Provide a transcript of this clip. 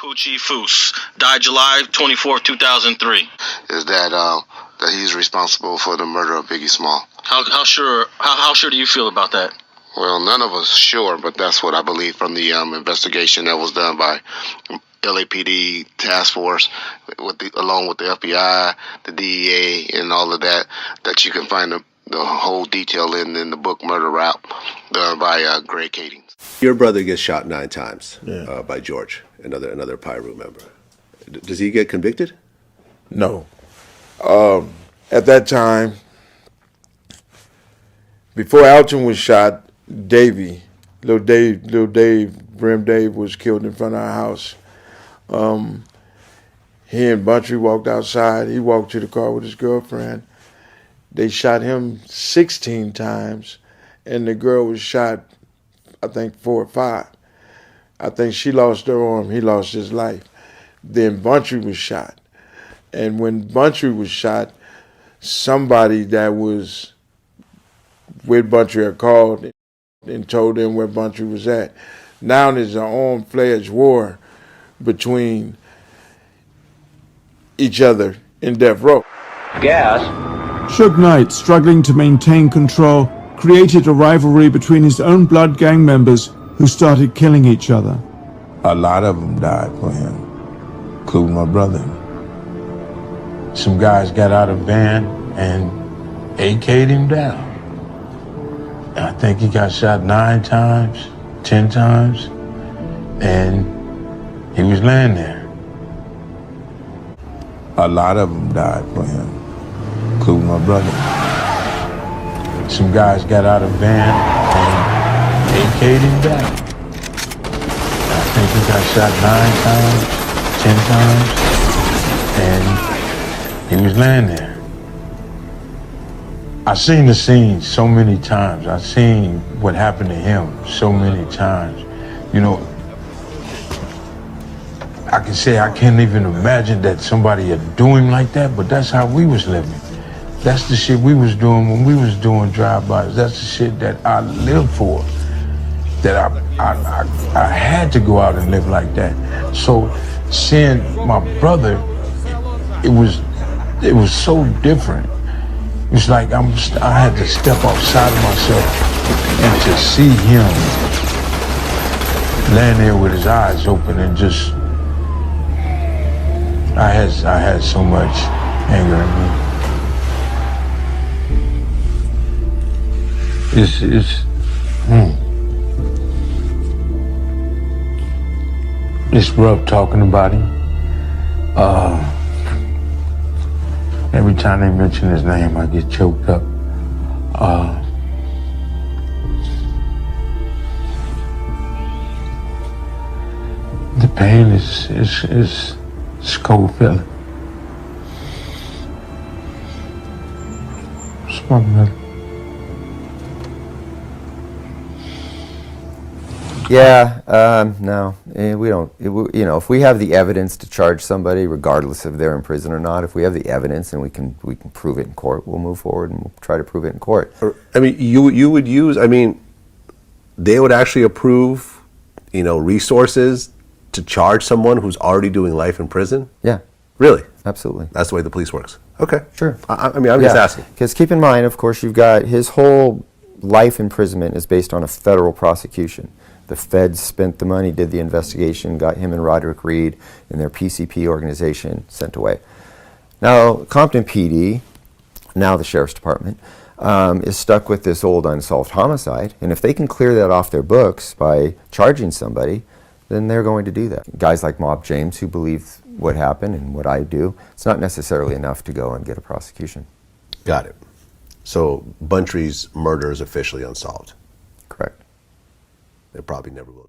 Poochie Foose, died July 24, 2003. Is that he's responsible for the murder of Biggie Small. How sure do you feel about that? Well, none of us sure, but that's what I believe from the investigation that was done by LAPD task force, along with the FBI, the DEA, and all of that. That you can find the whole detail in the book Murder Rap by Greg Kading. Your brother gets shot 9 times Yeah. by George, another Pyro member. Does he get convicted? No. At that time, before Alton was shot, Little Dave, Brim Dave was killed in front of our house. He and Buntry walked outside. He walked to the car with his girlfriend. They shot him 16 times, and the girl was shot, I think, 4 or 5. I think she lost her arm. He lost his life. Then Buntry was shot. And when Buntry was shot, somebody that was with Buntry had called and told them where Buntry was at. Now there's an armed-fledged war between each other in death row. Gas. Suge Knight, struggling to maintain control, created a rivalry between his own blood gang members who started killing each other. A lot of them died for him, including my brother. Some guys got out of van and AK'd him down. I think he got shot 9 times, 10 times, and he was laying there. A lot of them died for him, including my brother. Some guys got out of van and AK'd him down. I think he got shot 9 times, 10 times, and he was laying there. I've seen the scene so many times. I've seen what happened to him so many times. You know, I can say I can't even imagine that somebody would do him like that, but that's how we was living. That's the shit we was doing when we was doing drive-bys. That's the shit that I lived for. That I had to go out and live like that. So seeing my brother, it was so different. It's like I had to step outside of myself and to see him laying there with his eyes open and just, I had so much anger in me. It's rough talking about him. Every time they mention his name, I get choked up. The pain is cold feeling. It's my brother. Yeah, no, we don't. If we have the evidence to charge somebody, regardless if they're in prison or not, if we have the evidence and we can prove it in court, we'll move forward and we'll try to prove it in court. I mean, you would use. I mean, they would actually approve, resources to charge someone who's already doing life in prison. Yeah, really, absolutely. That's the way the police works. Okay, sure. I mean, I'm just asking. Because keep in mind, of course, you've got his whole life imprisonment is based on a federal prosecution. The feds spent the money, did the investigation, got him and Roderick Reed and their PCP organization sent away. Now, Compton PD, now the Sheriff's Department, is stuck with this old unsolved homicide, and if they can clear that off their books by charging somebody, then they're going to do that. Guys like Mob James, who believe what happened and what I do, it's not necessarily enough to go and get a prosecution. Got it. So Buntry's murder is officially unsolved. Correct. It probably never will be.